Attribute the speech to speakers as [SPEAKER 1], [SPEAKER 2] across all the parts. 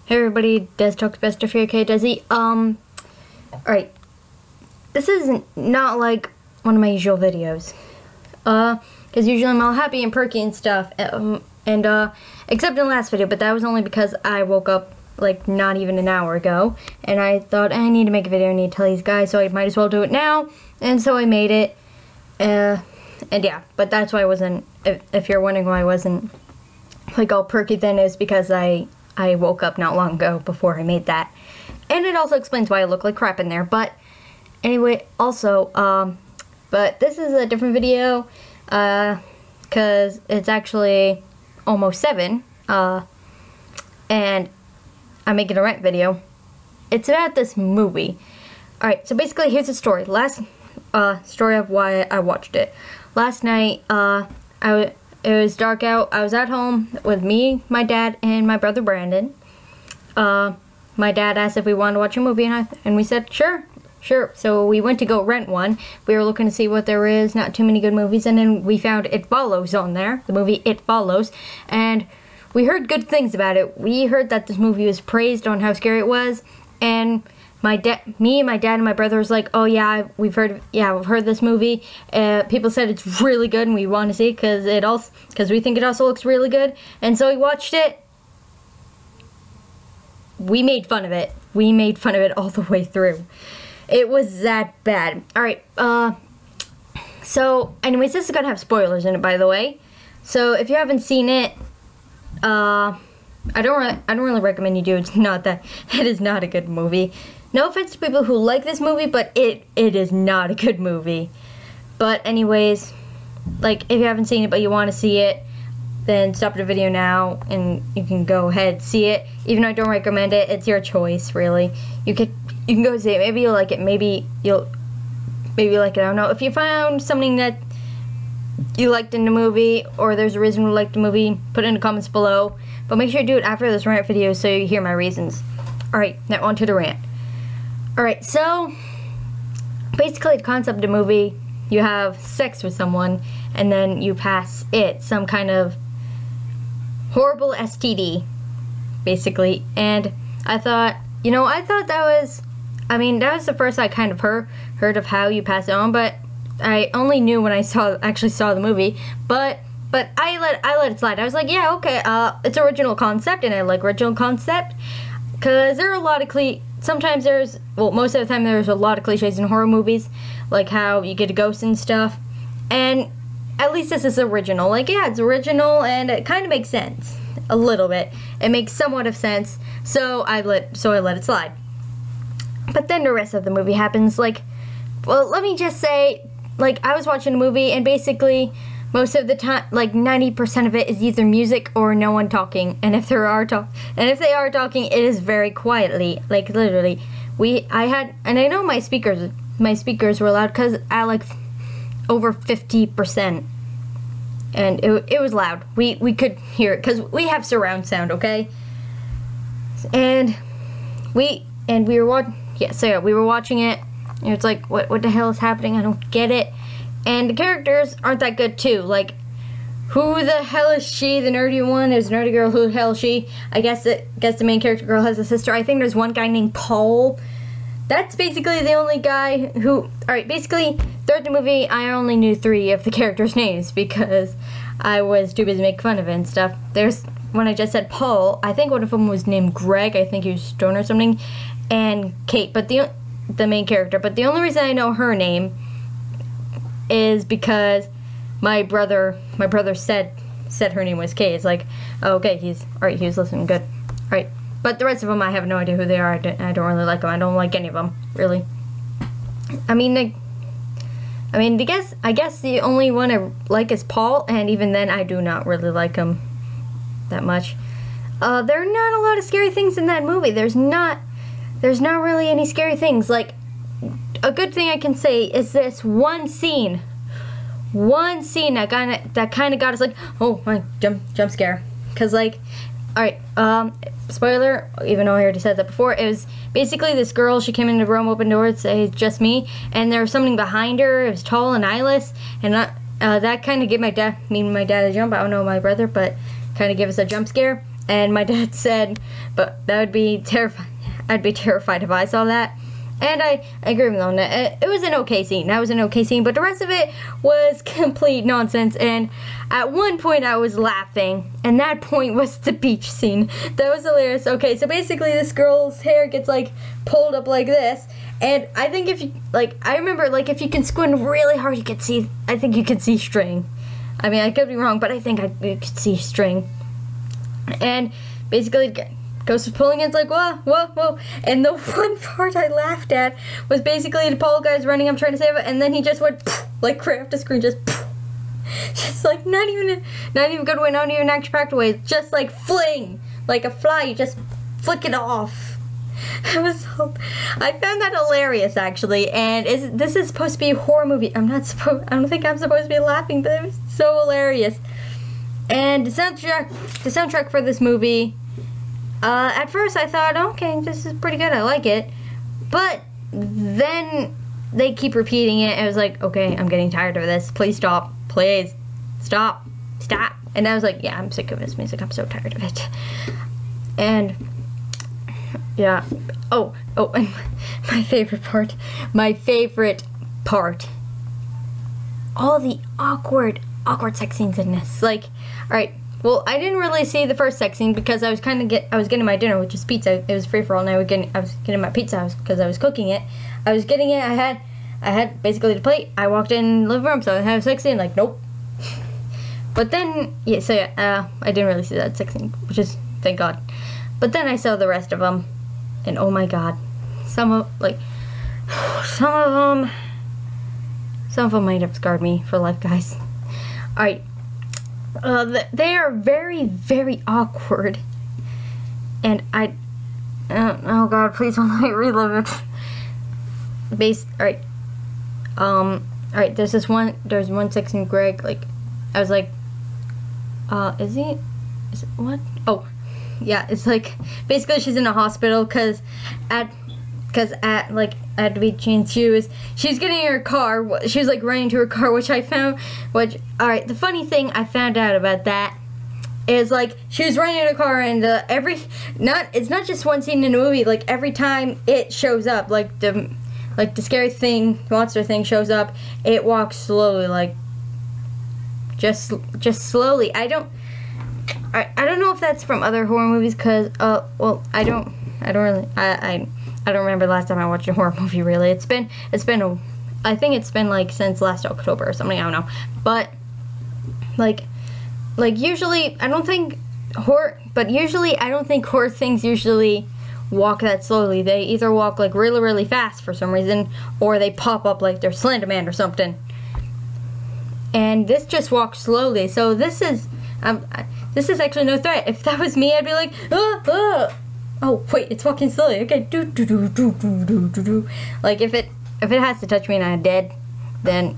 [SPEAKER 1] Hey everybody, Des Talks Best of here, Desi. Alright. This is not like one of my usual videos. Because usually I'm all happy and perky and stuff. Except in the last video, but that was only because I woke up like not even an hour ago. And I thought I need to make a video, I need to tell these guys, so I might as well do it now. And so I made it. And yeah, but that's why I wasn't, if you're wondering why I wasn't like all perky then, is because I woke up not long ago before I made that. And it also explains why I look like crap in there. But anyway, also, but this is a different video, because it's actually almost 7, and I'm making a Rant video. It's about this movie. Alright, so basically here's the story. Story of why I watched it. Last night, it was dark out. I was at home with me, my dad, and my brother Brandon. My dad asked if we wanted to watch a movie, and we said, sure. So we went to go rent one. We were looking to see what there is, not too many good movies, and then we found It Follows on there, the movie It Follows, and we heard good things about it. We heard that this movie was praised on how scary it was, and me, my dad, and my brother was like, oh yeah, we've heard this movie. People said it's really good, and we want to see it because we think it also looks really good. And so we watched it. We made fun of it. We made fun of it all the way through. It was that bad. All right. So, anyways, this is gonna have spoilers in it, by the way. So if you haven't seen it, I don't really recommend you do. It is not a good movie. No offense to people who like this movie, but it is not a good movie. But anyways, like, if you haven't seen it but you want to see it, then stop the video now and you can go ahead see it. Even though I don't recommend it, it's your choice, really. You can go see it. Maybe you'll like it. Maybe you like it. I don't know. If you found something that you liked in the movie, or there's a reason to like the movie, put it in the comments below. But make sure you do it after this rant video so you hear my reasons. Alright, now on to the rant. Alright, so basically the concept of the movie, you have sex with someone and then you pass it some kind of horrible STD, basically. And I thought that was the first I kind of heard of how you pass it on, but I only knew when I actually saw the movie. But I let it slide. I was like, yeah, okay, it's original concept, and I like original concept, because there are a lot of most of the time there's a lot of cliches in horror movies, like how you get a ghost and stuff, and at least this is original. Like, yeah, it's original, and it kind of makes sense. A little bit. It makes somewhat of sense, so I let it slide. But then the rest of the movie happens, like, well, let me just say, like, I was watching a movie, and basically most of the time, like 90% of it is either music or no one talking. And if they are talking, it is very quietly. Like, literally, and I know my speakers were loud because I like over 50%, and it was loud. We could hear it because we have surround sound, okay? And we were watching it. And it's like, what the hell is happening? I don't get it. And the characters aren't that good too. Like, who the hell is she? The nerdy one is nerdy girl. Who the hell is she? I guess the main character girl has a sister. I think there's one guy named Paul. That's basically the only guy who... Alright, basically, throughout the movie, I only knew 3 of the characters' names because I was too busy making fun of it and stuff. When I just said Paul, I think one of them was named Greg. I think he was Stone or something. And Kate, but the main character. But the only reason I know her name is because my brother said her name was Kate. It's like, oh, okay, he was listening good. Alright, but the rest of them, I have no idea who they are. I don't really like them. I don't like any of them, really. I guess the only one I like is Paul, and even then, I do not really like him that much. There are not a lot of scary things in that movie. There's not really any scary things. Like, a good thing I can say is this one scene that kind of got us like, oh my, jump scare. Cause like, alright, spoiler, even though I already said that before, it was basically this girl, she came into the room, opened the door, it's just me, and there was something behind her. It was tall and eyeless, and that kind of gave my dad a jump. I don't know my brother, but kind of gave us a jump scare. And my dad said, but that would be terrifying. I'd be terrified if I saw that. And I agree with him on that. It was an okay scene. That was an okay scene, but the rest of it was complete nonsense. And at one point I was laughing, and that point was the beach scene. That was hilarious. Okay, so basically this girl's hair gets like pulled up like this, and I think if you I remember if you can squint really hard, you can see. I think you can see string. I mean, I could be wrong, but I think you could see string. And basically, goes pulling it, it's like, whoa, whoa, whoa. And the one part I laughed at was basically the pole guy's running up trying to save it, and then he just went, like, right off the screen, just like, not even a good way, not even an action-packed way, just like fling, like a fly, you just flick it off. I found that hilarious, actually, and this is supposed to be a horror movie. I don't think I'm supposed to be laughing, but it was so hilarious. And the soundtrack for this movie, at first I thought, okay, this is pretty good, I like it. But then they keep repeating it, and I was like, okay, I'm getting tired of this. Please stop. Please. Stop. Stop. And I was like, yeah, I'm sick of this music. I'm so tired of it. And, yeah. Oh, and my favorite part. All the awkward sex scenes in this. Like, alright. Well, I didn't really see the first sex scene because I was getting my dinner, which is pizza. It was free for all, and I was getting my pizza because I was cooking it. I was getting it. I had basically the plate. I walked in the living room, so I had a sex scene. Like, nope. But then, yeah. So yeah, I didn't really see that sex scene, which is thank God. But then I saw the rest of them, and oh my God, some of them might have scarred me for life, guys. All right. They are very, very awkward, and oh God, please don't let me relive it. Alright, there's one sex in Greg, like, I was like, what? Oh, yeah, it's like, basically she's in a hospital, cause at the beach, and she's getting in her car. She was like running to her car, alright, the funny thing I found out about that is, like, she was running in her car, and it's not just one scene in the movie, like, every time it shows up, like the scary thing, monster thing shows up, it walks slowly, like, just slowly. I don't know if that's from other horror movies, cause well, I don't remember the last time I watched a horror movie, really. I think it's been like since last October or something, I don't know. But like usually I don't think horror things usually walk that slowly. They either walk like really, really fast for some reason, or they pop up like they're Slender Man or something. And this just walks slowly. So this is actually no threat. If that was me, I'd be like, oh wait, it's walking slowly. Okay, do. Like if it has to touch me and I'm dead, then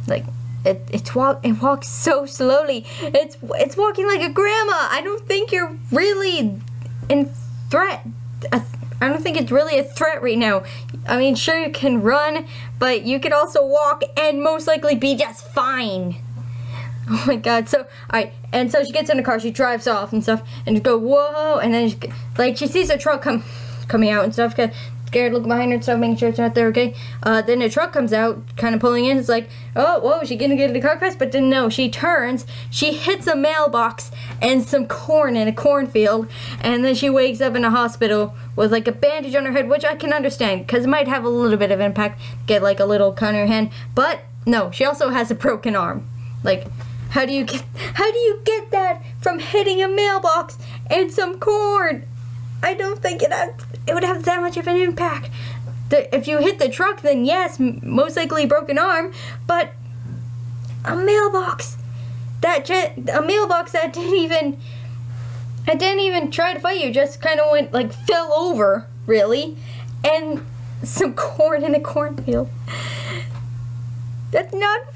[SPEAKER 1] like it walks so slowly. It's walking like a grandma. I don't think you're really in threat. I don't think it's really a threat right now. I mean, sure, you can run, but you could also walk and most likely be just fine. Oh my God. So, alright, and so she gets in the car, she drives off and stuff, and just go, whoa, and then she sees a truck coming out and stuff, scared, looking behind her and stuff, making sure it's not there, okay? Then the truck comes out, kind of pulling in. It's like, oh, whoa, is she gonna get in the car crash? But then no, she turns, she hits a mailbox and some corn in a cornfield, and then she wakes up in a hospital with like a bandage on her head, which I can understand, because it might have a little bit of impact, get like a little cut on her hand, but no, she also has a broken arm. Like, how do you get that from hitting a mailbox and some corn? I don't think it would have that much of an impact. If you hit the truck, then yes, most likely broken arm. But a mailbox that didn't even try to fight you, just kind of went like fell over, really, and some corn in a cornfield. That's not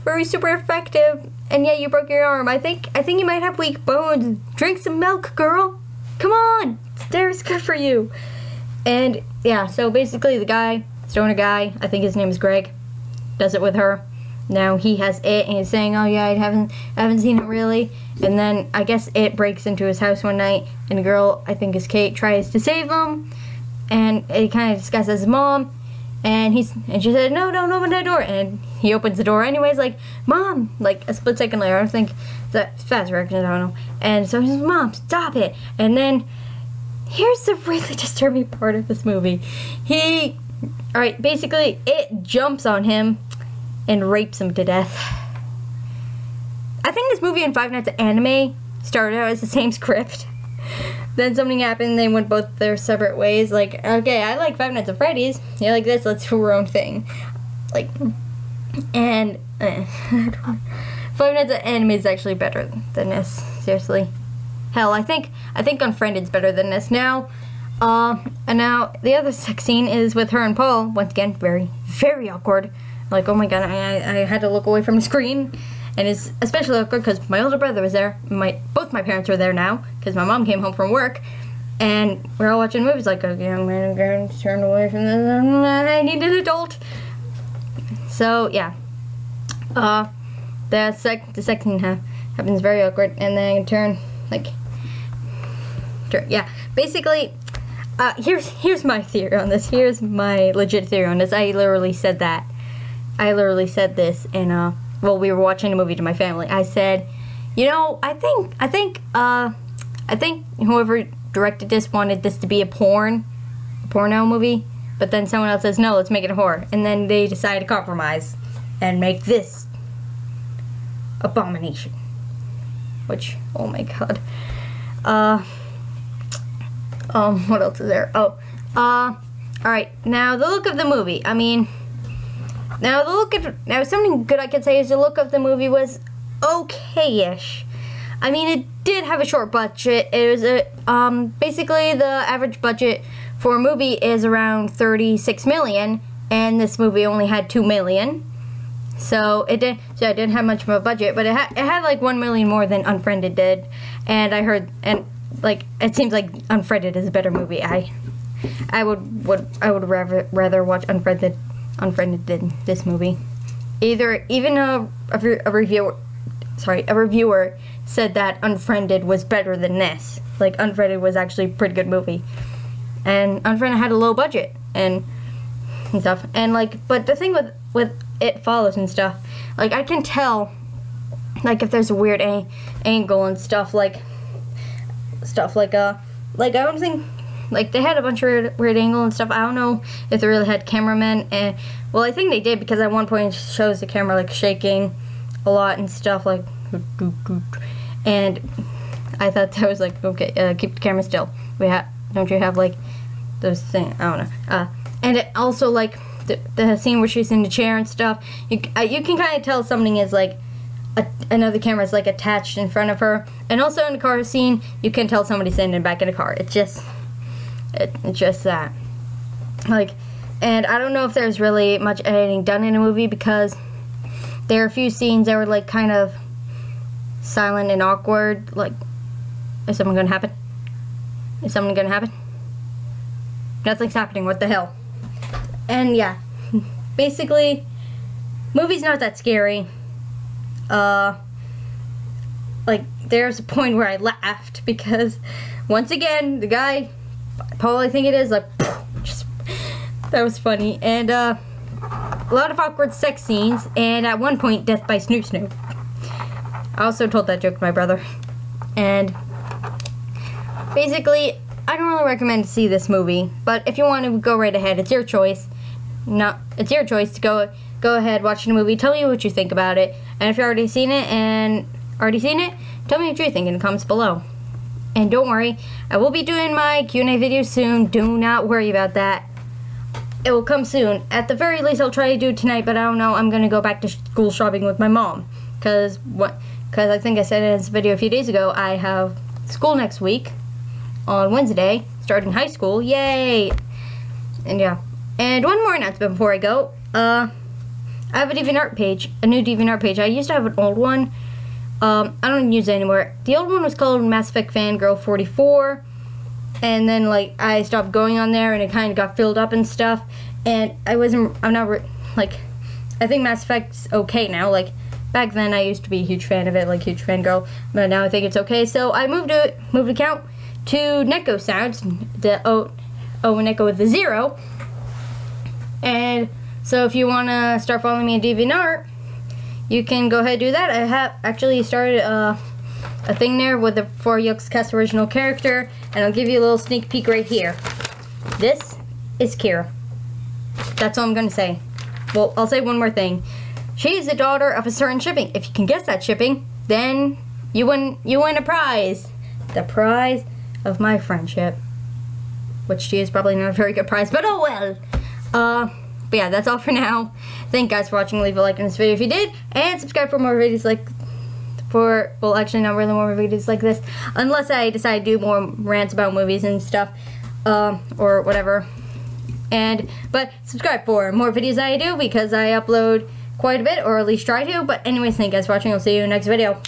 [SPEAKER 1] very super effective. And yeah, you broke your arm. I think you might have weak bones. Drink some milk, girl. Come on. There's good for you. And yeah, so basically the guy, stoner guy, I think his name is Greg, does it with her. Now he has it, and he's saying, oh yeah, I haven't seen it really. And then I guess it breaks into his house one night, and the girl, I think is Kate, tries to save him, and it kind of disguises his mom. And she said, no, don't open that door. And he opens the door anyways, like, Mom, like a split second later. I don't think that's fast reaction, I don't know. And so he says, Mom, stop it. And then here's the really disturbing part of this movie. Alright, basically it jumps on him and rapes him to death. I think this movie and Five Nights at Anime started out as the same script. Then something happened, they went both their separate ways. Like, okay, I like Five Nights at Freddy's. You like this? Let's do our own thing. Like, and Five Nights at Anime is actually better than this. Seriously, hell, I think Unfriended's better than this. Now, and now the other sex scene is with her and Paul. Once again, very, very awkward. Like, oh my god, I had to look away from the screen. And it's especially awkward because my older brother was there. Both my parents were there now because my mom came home from work. And we're all watching movies like, a young man and girl turned away from this. I need an adult. So, yeah. The sex scene happens very awkward. And then yeah. Basically, here's my theory on this. Here's my legit theory on this. I literally said that. I literally said this in, well, we were watching a movie to my family. I said, you know, I think whoever directed this wanted this to be a porno movie, but then someone else says, no, let's make it a horror. And then they decided to compromise and make this abomination. Which, oh my god. What else is there? Oh, alright, now the look of the movie. I mean, now something good I could say is the look of the movie was okay-ish. I mean, it did have a short budget. It was basically the average budget for a movie is around 36 million, and this movie only had 2 million. So it didn't have much of a budget, but it had like 1 million more than Unfriended did. And I heard, and like, it seems like Unfriended is a better movie. I would rather watch Unfriended than this movie. Even a reviewer said that Unfriended was better than this. Like, Unfriended was actually a pretty good movie, and Unfriended had a low budget and stuff. And like, but the thing with It Follows and stuff, like, I can tell, like, if there's a weird angle and stuff like I don't think, like, they had a bunch of weird angle and stuff. I don't know if they really had cameramen, and, well, I think they did, because at one point it shows the camera, like, shaking a lot and stuff, like, and I thought that was, like, okay, keep the camera still. Don't you have, like, those things, I don't know, and it also, like, the scene where she's in the chair and stuff, you can kind of tell something is, like, another camera is, like, attached in front of her, and also in the car scene, you can tell somebody's sitting in the back of the car. It's just that. Like, and I don't know if there's really much editing done in a movie, because there are a few scenes that were, like, kind of silent and awkward. Like, is something gonna happen? Is something gonna happen? Nothing's happening, what the hell? And yeah, basically, movie's not that scary. Like, there's a point where I laughed, because once again, the guy, Paul, I think it is, like, just, that was funny. And a lot of awkward sex scenes, and at one point, death by Snoop Snoop. I also told that joke to my brother. And basically, I don't really recommend to see this movie, but if you want to, go right ahead. It's your choice. It's your choice to go ahead, watch the movie, tell me what you think about it, and if you've already seen it, tell me what you think in the comments below. And don't worry, I will be doing my Q&A video soon. Do not worry about that. It will come soon. At the very least, I'll try to do it tonight, but I don't know. I'm gonna go back to school shopping with my mom, because I think I said in this video a few days ago, I have school next week on Wednesday, starting high school. Yay! And yeah. And one more announcement before I go. I have a DeviantArt page, a new DeviantArt page. I used to have an old one. I don't use it anymore. The old one was called Mass Effect Fangirl 44, and then, like, I stopped going on there, and it kind of got filled up and stuff. And I think Mass Effect's okay now. Like, back then I used to be a huge fan of it, like huge fangirl, but now I think it's okay. So I moved account to Neko Sounds, the Neko with the 0. And so if you want to start following me on DeviantArt, you can go ahead and do that. I have actually started a thing there with the 4 Yolks Cast original character, and I'll give you a little sneak peek right here. This is Kira. That's all I'm going to say. Well, I'll say one more thing. She is the daughter of a certain shipping. If you can guess that shipping, then you win a prize. The prize of my friendship. Which she is probably not a very good prize, but oh well. But yeah, that's all for now. Thank you guys for watching. Leave a like on this video if you did, and subscribe for more videos like well, actually not really more videos like this, unless I decide to do more rants about movies and stuff, or whatever. But subscribe for more videos I do, because I upload quite a bit, or at least try to. But anyways, thank you guys for watching. I'll see you in the next video.